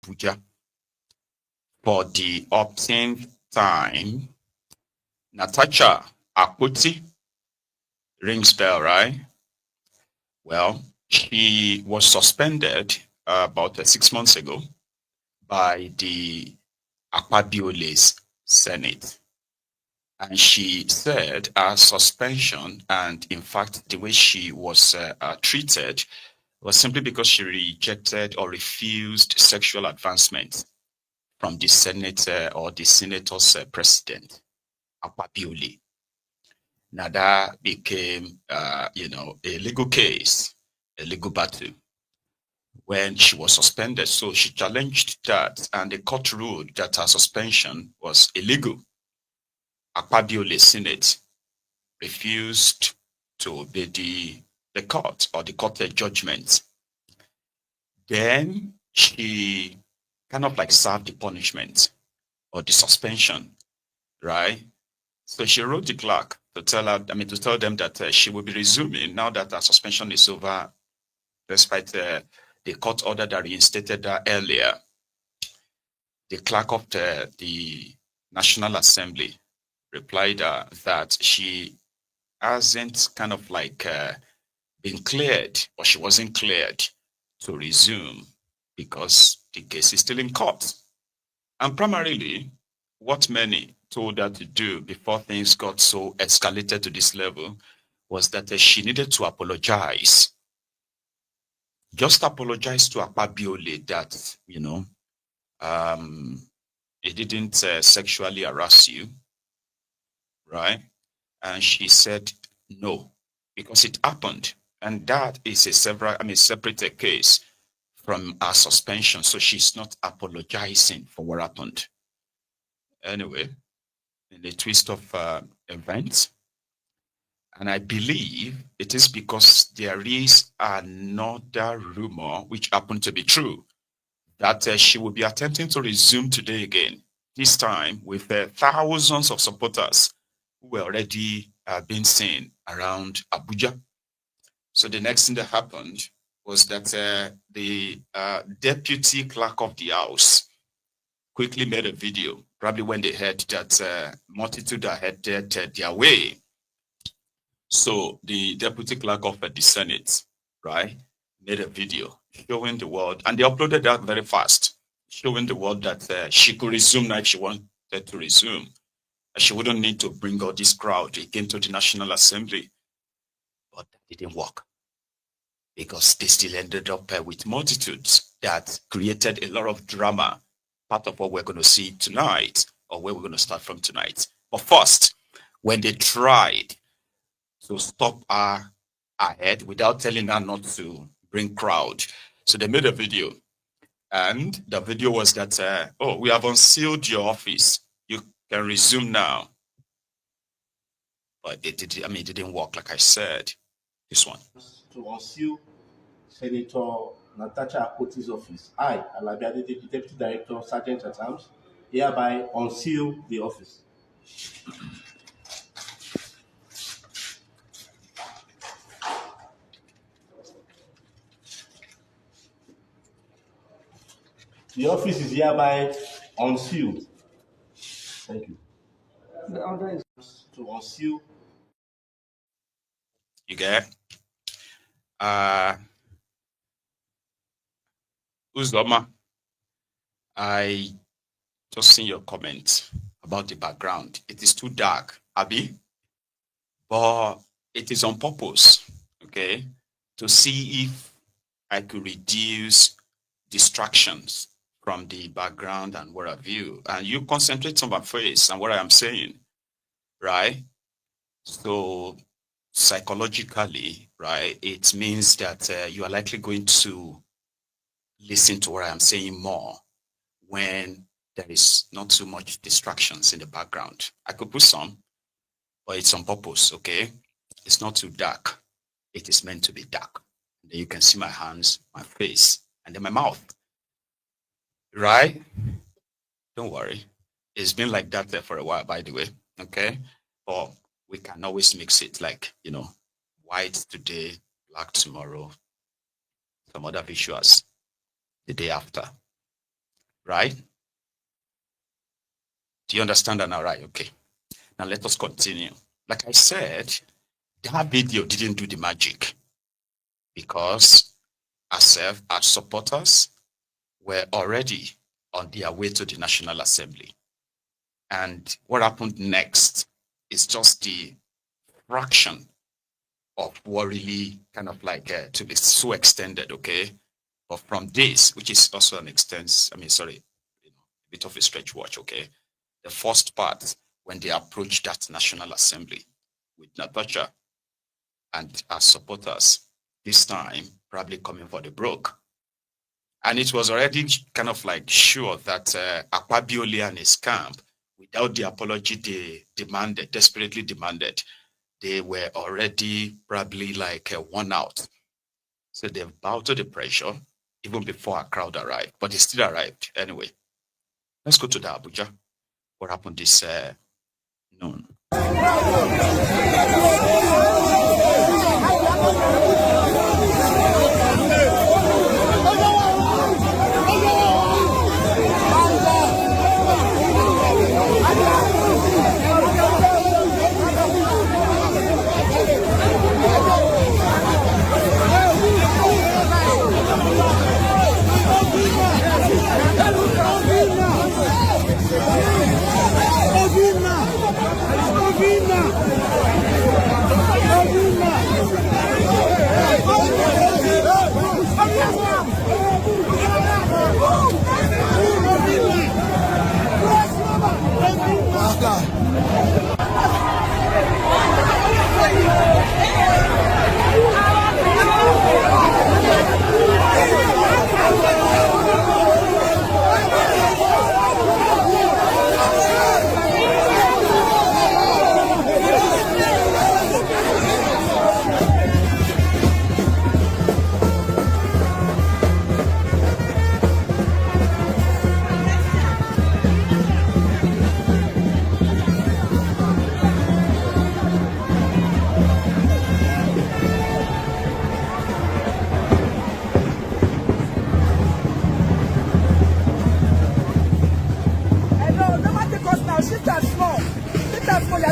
Abuja for the upteenth time. Natasha Akpoti, rings bell, right? Well, she was suspended about 6 months ago by the Akpabiole's Senate. And she said her suspension, and in fact, the way she was treated was simply because she rejected or refused sexual advancement from the senator or the senator's president, Akpabiole. Now that became, a legal case, a legal battle when she was suspended. So she challenged that, and the court ruled that her suspension was illegal. Akpabiole Senate refused to obey the court or the court judgment. Then she kind of like served the punishment or the suspension, right? So she wrote the clerk to tell them that she will be resuming now that her suspension is over, despite the court order that reinstated her earlier. The clerk of the National Assembly replied that she hasn't kind of like been cleared, or she wasn't cleared to resume because the case is still in court. And primarily, what many told her to do before things got so escalated to this level was that she needed to apologize. Just apologize to Akpabiole that, he didn't sexually harass you, right? And she said no, because it happened. And that is a separate case from her suspension. So she's not apologizing for what happened. Anyway, in the twist of events, and I believe it is because there is another rumor, which happened to be true, that she will be attempting to resume today again, this time with thousands of supporters who were already being seen around Abuja. So the next thing that happened was that the deputy clerk of the house quickly made a video, probably when they heard that multitude are headed their way. So the deputy clerk of the Senate, right, made a video showing the world, and they uploaded that very fast, showing the world that she could resume now if she wanted to resume. She wouldn't need to bring all this crowd again to the National Assembly. But that didn't work, because they still ended up with multitudes that created a lot of drama, part of what we're going to see tonight, or where we're going to start from tonight. But first, when they tried to stop her ahead without telling her not to bring crowd, so they made a video, and the video was that, we have unsealed your office, you can resume now. But it didn't work, like I said. This one. To unseal Senator Natasha Akpoti's office, I, Alabiade, the Deputy Director, Sergeant at Arms, hereby unseal the office. The office is hereby unsealed. Thank you. The order is to unseal. You get? Uzoma, I just seen your comment about the background. It is too dark, Abi, but it is on purpose, okay, to see if I could reduce distractions from the background and what have you. And you concentrate on my face and what I am saying, right? So psychologically, right, it means that you are likely going to listen to what I am saying more when there is not too much distractions in the background. I could put some, but it's on purpose, okay? It's not too dark. It is meant to be dark. And then you can see my hands, my face, and then my mouth, right? Don't worry. It's been like that there for a while, by the way, okay? But we can always mix it, like, white today, black tomorrow, some other visuals the day after. right? Do you understand that now, right? Okay. Now let us continue. Like I said, that video didn't do the magic because ourselves, our supporters, were already on their way to the National Assembly. And what happened next is just the fraction of what really kind of like to be so extended, okay? But from this, which is also an a bit of a stretch watch, okay? The first part, when they approached that National Assembly with Natasha and our supporters, this time probably coming for the broke. And it was already kind of like sure that Akpabiole and his camp, without the apology they demanded, desperately demanded, they were already probably like worn out. So they bowed to the pressure even before a crowd arrived, but it still arrived anyway. Let's go to the Abuja. What happened this noon?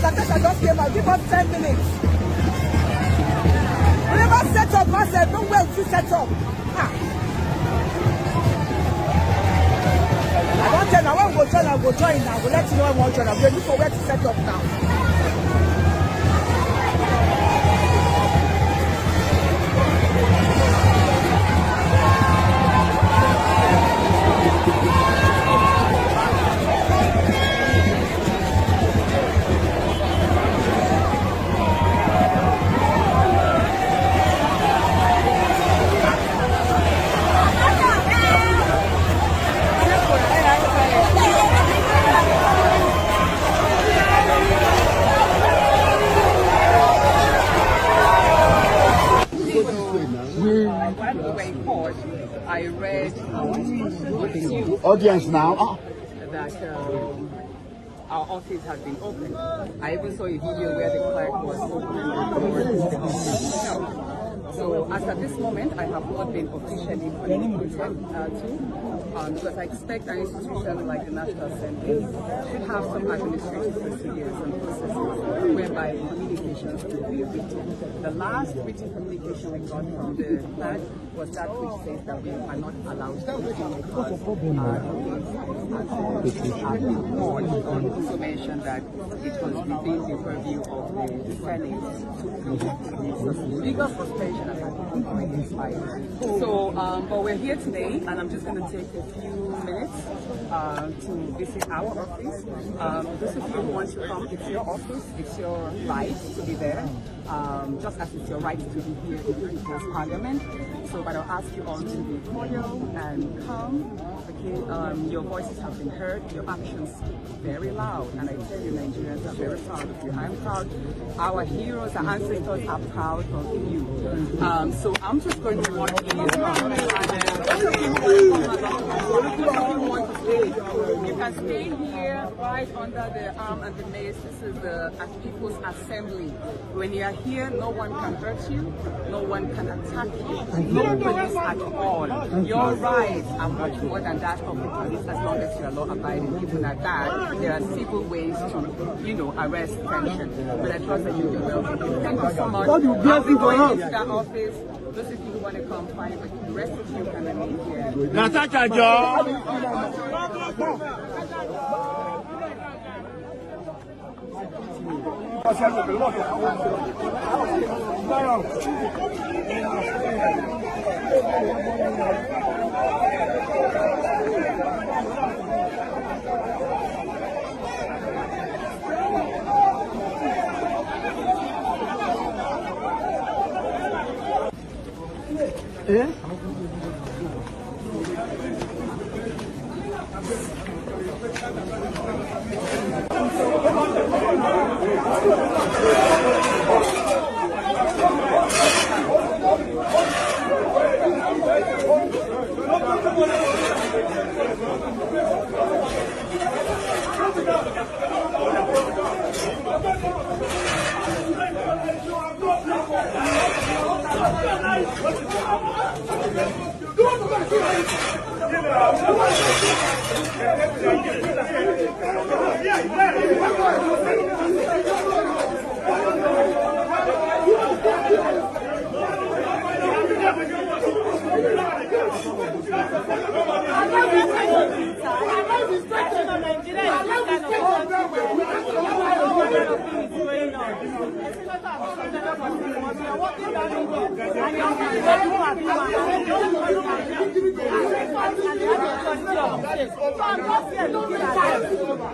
Natasha just came out. Give us 10 minutes. We never set up. I said, no way to set up. I don't tell now when we join, I will join now. We'll let you know when we'll join. We're looking for where to set up now. I read audience now that our office has been opened. I even saw a video where the clerk was opening the door. So as at this moment, I have not been officially communicated to, because I expect an institution like the National Assembly should have some administrative procedures and processes whereby communications will be written. The last written communication we got from the clerk was that which says that we are not allowed to because and also mentioned that it was within the purview of the Senate to legal suspension. So, but we're here today, and I'm just going to take a few minutes to visit our office. Those of you who want to come, it's your office, it's your right to be there, just as it's your right to be here in the People's Parliament. So, but I'll ask you all to be cordial and calm. Okay, your voices have been heard, your actions very loud, and I tell you, Nigerians are very proud of you. I'm proud. Our heroes, our ancestors are proud of you. So I'm just going to walk in. You can are staying here right under the arm and the mace. This is the People's Assembly. When you are here, no one can hurt you, no one can attack you, no police at all. Your rights are much more than that of the police as long as you are law-abiding. Even at that, there are civil ways to, arrest tension. But I trust that you'll be well. Thank you so much. I'll be going into that office. Those of you who want to come, fine, but the rest of you can remain here. Natasha, Joe.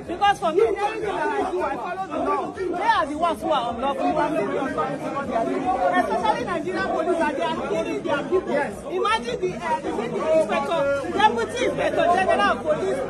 Because for me, everything that I do, I follow the law. They are the ones who are unlawful. Especially Nigerian police, and they are killing their people. Yes. Imagine the deputy inspector general of police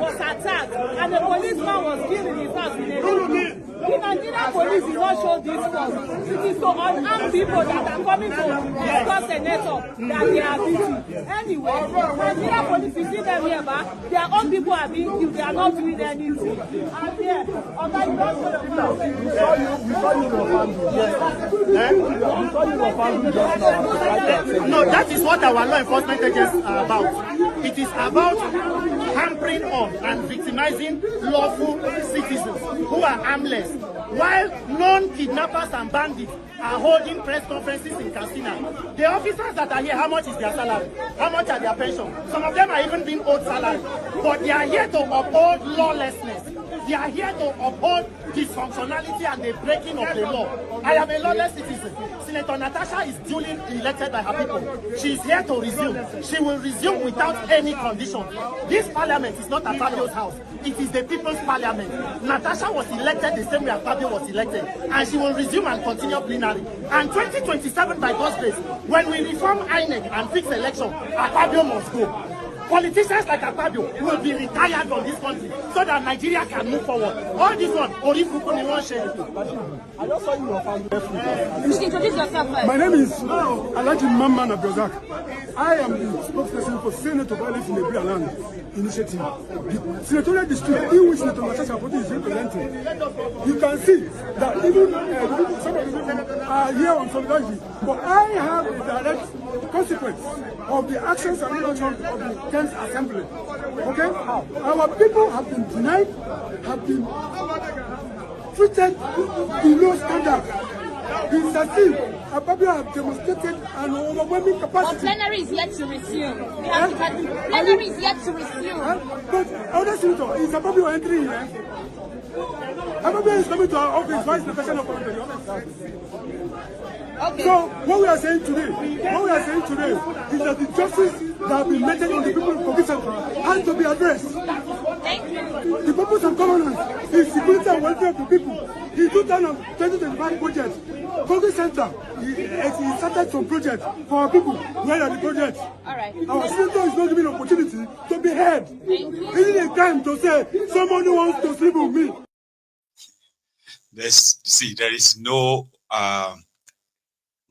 was attacked, and the policeman was killed in his house in a room. The Nigerian police did not show this force. It is to unarmed people that are coming to discuss a network that they are beating. Anyway, Nigerian police, you see them here, but their own people are being killed. They are not doing anything. And here, okay, you don't show the We saw you in your family. Yes. We saw you in your family just now. No, that is what our law enforcement agents are about. It is about hampering on and victimizing lawful citizens who are harmless, while non-kidnappers and bandits are holding press conferences in Katsina. The officers that are here, how much is their salary? How much are their pension? Some of them are even being owed salary. But they are here to uphold lawlessness. They are here to uphold dysfunctionality and the breaking of the law. I am a lawless citizen. Senator Natasha is duly elected by her people. She is here to resume. She will resume without any condition. This parliament is not Akpabiole's house. It is the people's parliament. Natasha was elected the same way Akpabio was elected. And she will resume and continue plenary. And 2027, by God's grace, when we reform INEC and fix election, Akpabio must go. Politicians like Akpabio will be retired from this country so that Nigeria can move forward. All this one, Orifuku ni one share. I just saw you your family. You should introduce yourself first. My name is Alhaji Mamman Abdulrazak. I am the spokesperson for Senator Violence in the Blue Land Initiative. The senatorial district in which Senator Natasha Akpoti is representing. You can see that even some of the people are here on solidarity, but I have a direct consequence of the actions and inactions of the 10th Assembly. Okay? Our people have been denied, have been treated below standard. It's as if Akpabio have demonstrated an overwhelming capacity. But plenary is yet to resume. Plenary is yet to resume. But other senator, is Akpabio entering here? Akpabio is coming to our office. Why is the person not coming to the office? Okay. So what we are saying today is that the justice that have been meted on the people of Kogi Central has to be addressed. Thank you. The purpose of governance is security and welfare of the people. The 2025 budget, Kogi Central, he started some projects for our people. Where are the projects? All right. Our senator is not given opportunity to be heard. Isn't it time to say somebody wants to sleep with me? There is no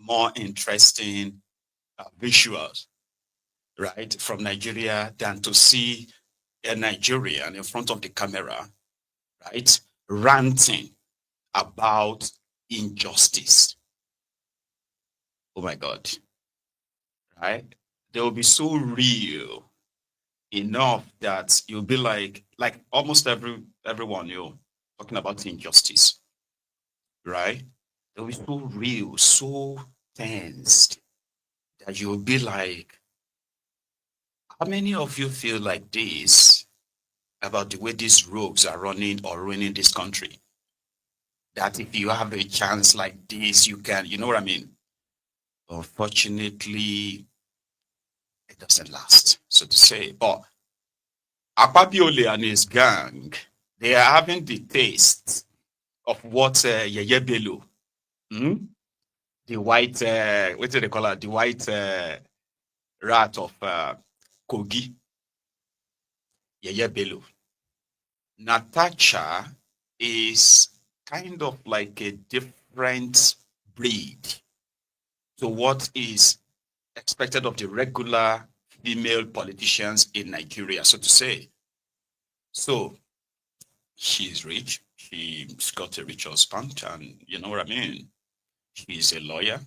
more interesting visuals, right, from Nigeria than to see a Nigerian in front of the camera, right, ranting about injustice. Oh my God, right? They will be so real enough that you'll be like almost everyone you talking about injustice, right? They'll be so real, so tensed that you'll be like, how many of you feel like this about the way these rogues are running or ruining this country? That if you have a chance like this, you can, you know what I mean? Unfortunately, it doesn't last, so to say. But Akpabiole and his gang, they are having the taste of what Yeye Bello, the white, what do they call it? The white rat of Kogi, Yeye Bello. Natasha is kind of like a different breed to what is expected of the regular female politicians in Nigeria, so to say. So she's rich. She's got a rich husband, and you know what I mean? She's a lawyer,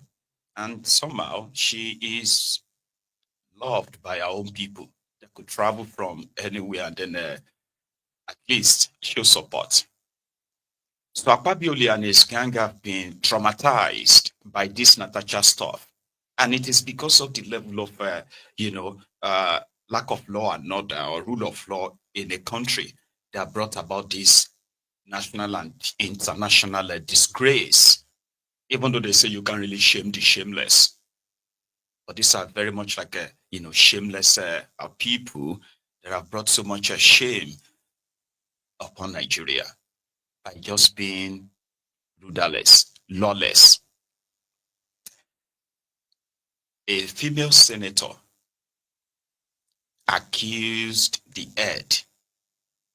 and somehow she is loved by our own people that could travel from anywhere and then at least show support. So Akpabiole and his gang have been traumatized by this Natasha stuff. And it is because of the level of, lack of law and order or rule of law in a country that brought about this national and international disgrace. Even though they say you can't really shame the shameless. But these are very much like, shameless people that have brought so much shame upon Nigeria by just being rudderless, lawless. A female senator accused the head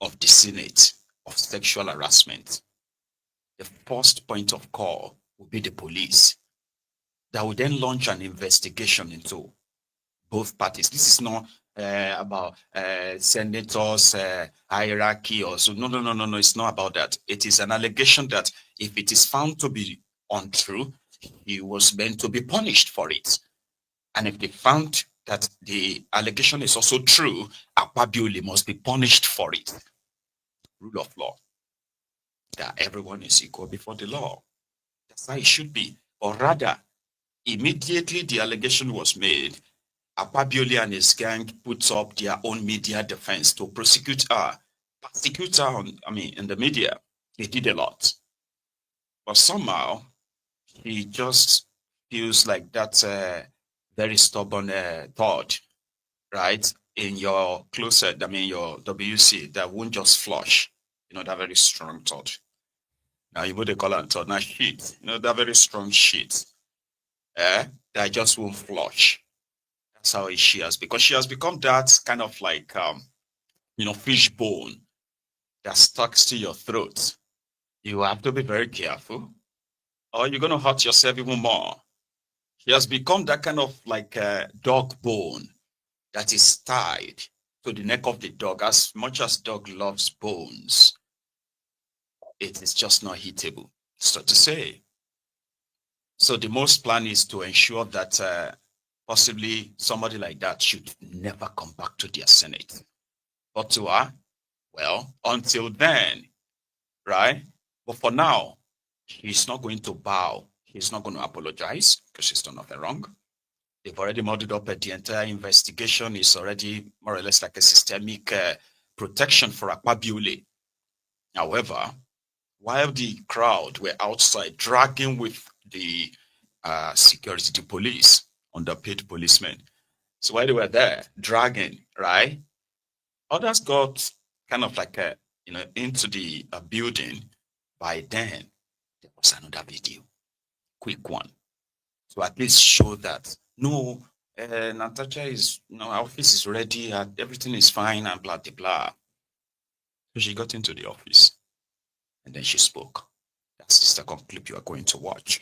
of the Senate of sexual harassment. The first point of call will be the police that will then launch an investigation into both parties. This is not about senators' hierarchy or so. No. It's not about that. It is an allegation that if it is found to be untrue, he was meant to be punished for it. And if they found that the allegation is also true, Akpabiole must be punished for it. Rule of law. That everyone is equal before the law. That's how it should be. Or rather, immediately the allegation was made, Akpabiole and his gang put up their own media defense to persecute her in the media. He did a lot. But somehow, he just feels like that's very stubborn thought, right? In your closet, your WC, that won't just flush. That very strong thought. Now, you they call it thought. Now, shit. That very strong shit. That just won't flush. That's how she has, because she has become that kind of like, fish bone that stuck to your throat. You have to be very careful, or you're going to hurt yourself even more. She has become that kind of like dog bone that is tied to the neck of the dog. As much as dog loves bones, it is just not eatable, so to say. So the most plan is to ensure that possibly somebody like that should never come back to their Senate. But to her, well, until then, right? But for now, he's not going to bow. He's not going to apologize because he's done nothing wrong. They've already muddled up the entire investigation. It's already more or less like a systemic protection for Akpabiole. However, while the crowd were outside dragging with the security, the police, underpaid policemen. So while they were there dragging, right? Others got kind of like into the building. By then, there was another video, quick one, to at least show that no, Natasha our office is ready, and everything is fine, and blah blah blah. So she got into the office, and then she spoke. That's the second clip you are going to watch.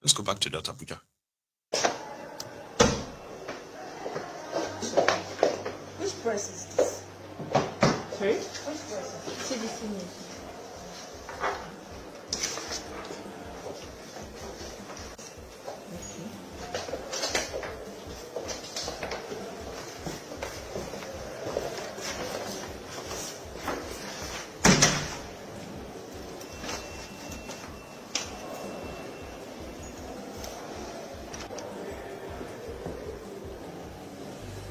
Let's go back to Dr. Puja. Which press is this? Okay. See the signature.